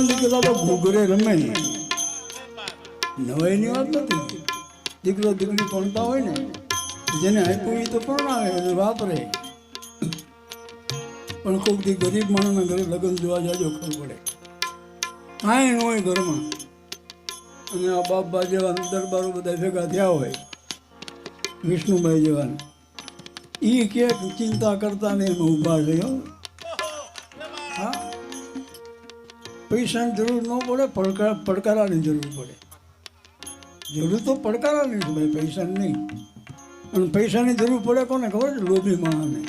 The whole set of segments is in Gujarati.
દીકરા તો ઘૂઘરે રમે નવાઈની વાત નથી. દીકરો દીકરી ભણતા હોય ને જેને આપ્યું એ તો પરણાવે વાપરે, પણ કોઈક દી ગરીબ માણસના ઘરે લગ્ન જોવા જાજો ખબર પડે કાંઈ ન હોય ઘરમાં, અને આ બાપા જેવા દરબારો બધા ભેગા થયા હોય વિષ્ણુભાઈ જેવા, એ કે ચિંતા કરતા ને એમાં ઊભા થયો. હા, પૈસાની જરૂર ન પડે, પડકારાની જરૂર પડે. જરૂર તો પડકારાની છે ભાઈ, પૈસાની નહીં. અને પૈસાની જરૂર પડે કોને ખબર છે? લોભી માણસને.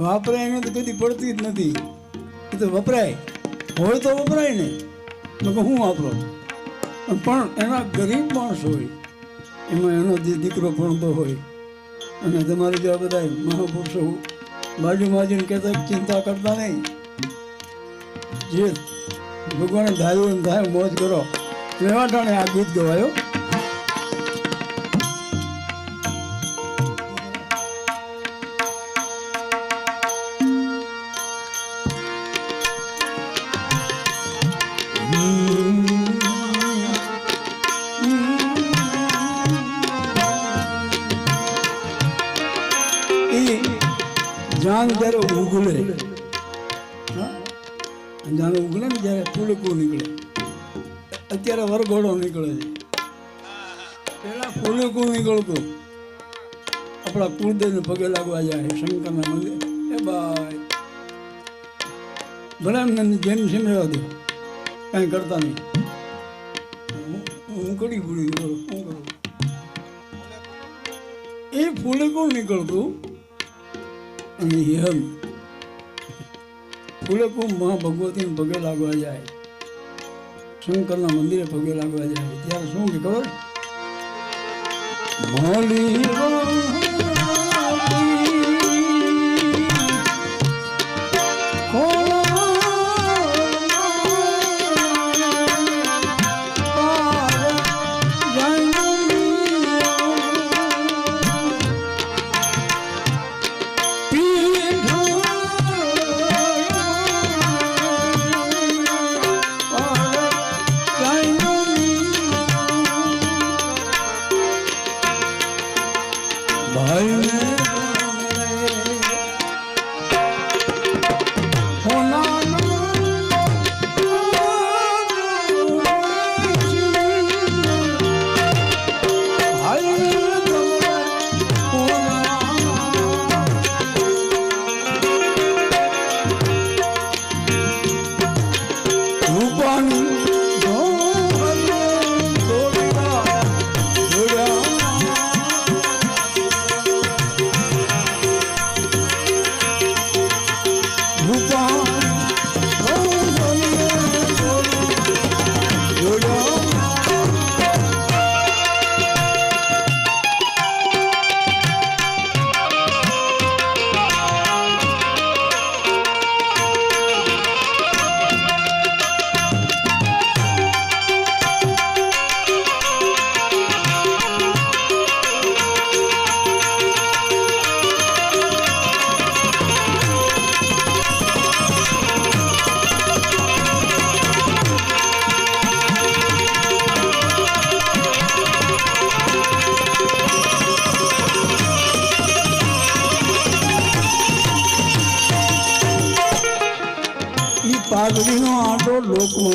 વાપરે એને તો કદી પડતી જ નથી, એ તો વપરાય હોય તો વપરાય ને, હું વાપરો. પણ એના ગરીબ માણસ હોય એમાં એનો જે દીકરો ભણતો હોય, અને તમારે જેવા બધા મહાપુરુષો બાજુમાં જઈને કહેતા ચિંતા કરતા નહીં, જે ભગવાને ધાર્યું થાય મોજ કરો, એવા ટાણે આ ગીત ગવાયો. જાન જ્યારે ઉગલે, જાન ઉગલે ને જ્યારે ફૂલકું નીકળે, અત્યારે વરઘોડો નીકળે છે, પેલા ફૂલકું નીકળતું આપણા કુળદેવને પગે લાગવા જાય શંકરના મંદિર. એ ભાઈ ભલે એમને જેમ જેમ રહેવા દે, કાંઈ કરતા નહીં. હું કડી ભૂલી કરું, શું કરું? એ ફૂલકું નીકળતું અને એમ ફૂલકું મહા ભગવતીને પગે લાગવા જાય, શંકરના મંદિરે પગે લાગવા જાય, ત્યારે શું કે ખબર? મોલી ભાઈ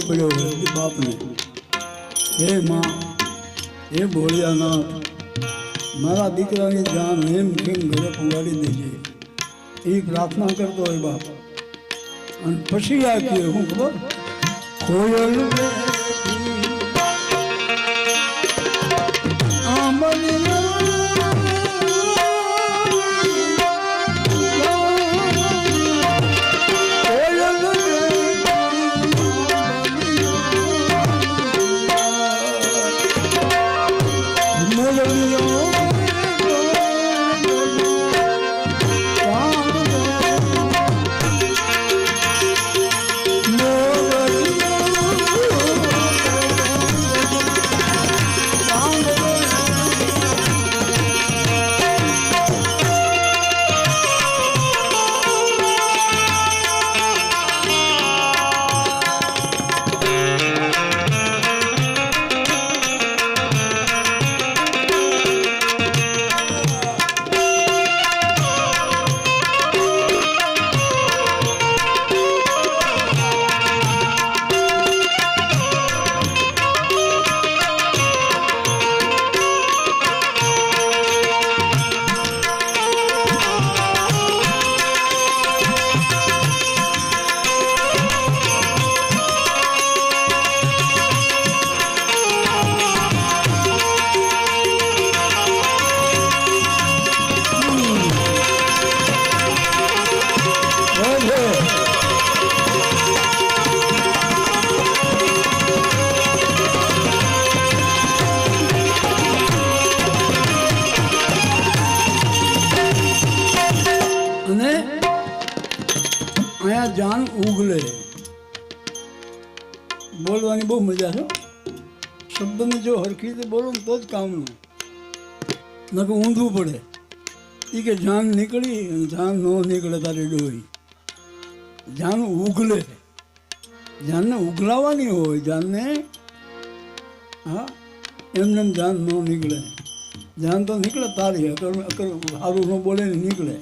પડ્યો હોય બાપને, હે માં, હે ભોળિયાનાથ, મારા દીકરાની જાન એમ કેમ ઘરે પહોંચાડી દેજે, એ પ્રાર્થના કરતો હોય બાપ. અને પછી આ કહે હું ખબર, કોયલ જાન ઉગલે. બોલવાની બહુ મજા છે. શબ્દને જો હરખી રીતે બોલો ને તો જ કામનું, નકર ઊંધું પડે. એ કે જાન નીકળી અને જાન ન નીકળે તારે ડોહી. જાન ઉગલે, જાનને ઉગલાવાની હોય. જાનને હા એમને જાન ન નીકળે. જાન તો નીકળે તારી સારું ન બોલે ને નીકળે,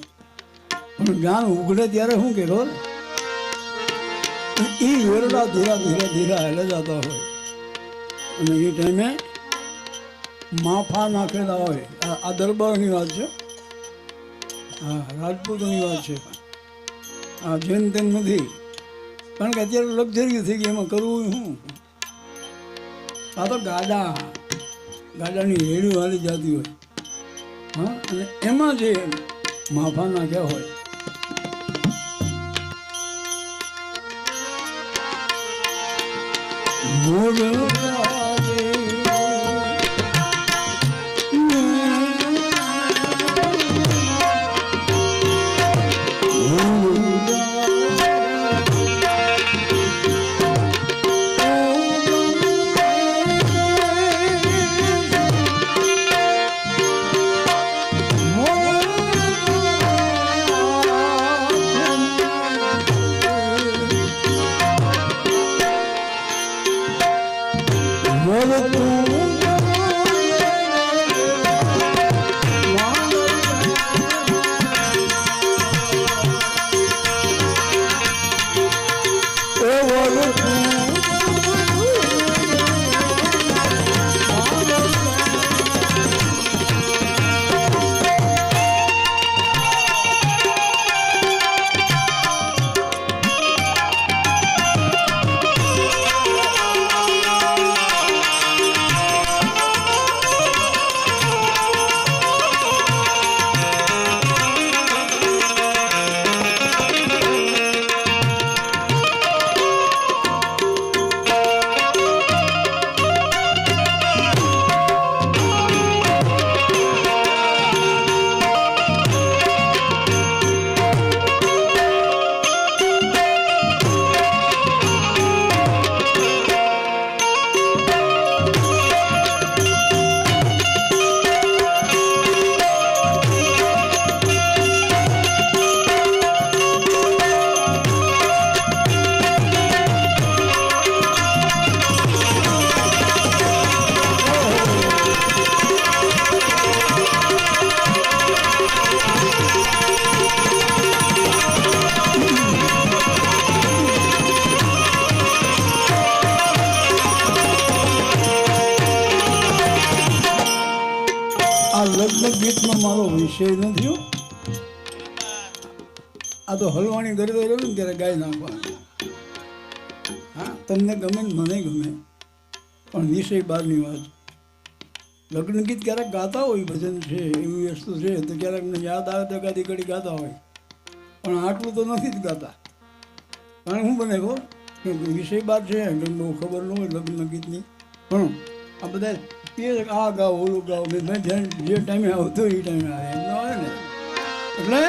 પણ જાન ઉગલે ત્યારે શું કે ખબર, એ વેરડા ધીરા ધીરા ધીરા હેલે જતા હોય અને એ ટાઈમે માફા નાખેલા હોય. આ દરબારની વાત છે, હા રાજપૂતોની વાત છે. આ જેમ તેમ નથી, કારણ કે અત્યારે લક્ઝરી થઈ ગઈ, એમાં કરવું શું. આ તો ગાડાની રેડીઓ હાલી જતી હોય, હા, અને એમાં જે માફા નાખ્યા હોય. આ લગ્ન ગીતનો મારો વિષય નથી હો. આ તો હલવાણી ગરબે રહ્યો ને ત્યારે ગાઈ નાખવાની. હા, તમને ગમે ને મને ગમે, પણ વિષય બહારની વાત. લગ્ન ગીત ક્યારેક ગાતા હોય, ભજન છે એવી વસ્તુ છે તો ક્યારેક મને યાદ આવે તો એકાદી ઘડી ગાતા હોય, પણ આટલું તો નથી જ ગાતા. કારણ શું બને ખબર કે વિષય બાદ છે બહુ ખબર ન હોય લગ્ન ગીતની. પણ આ બધા એ આ ગાઓ ઓલું ગાઓ, મેં જે ટાઈમે આવતો એ ટાઈમે આવે એમ ન આવે ને. એટલે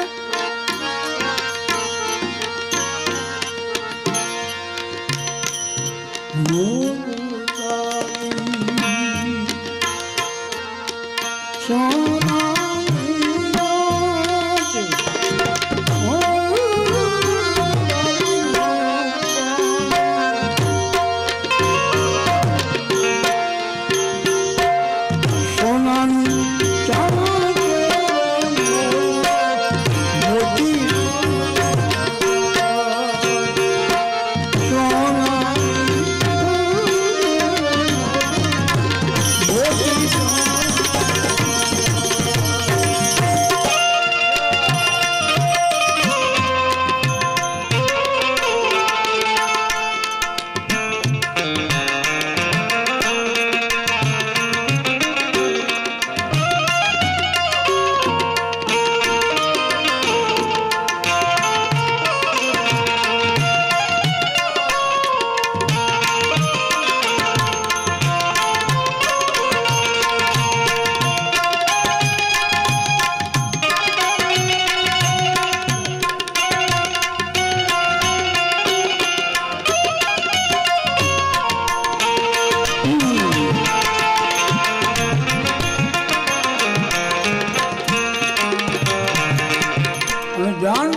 જાણ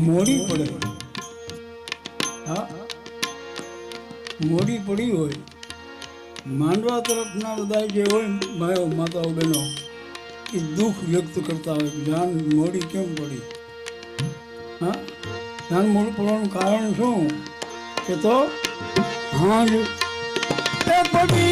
મોડી પડે. હા, મોડી પડી હોય, માંડવા તરફના બધા જે હોય ભાઈઓ માતાઓ બહેનો એ દુઃખ વ્યક્ત કરતા હોય જાન મોડી કેમ પડી. હા, જાન મોડું પડવાનું કારણ શું કે તો હા જ પડી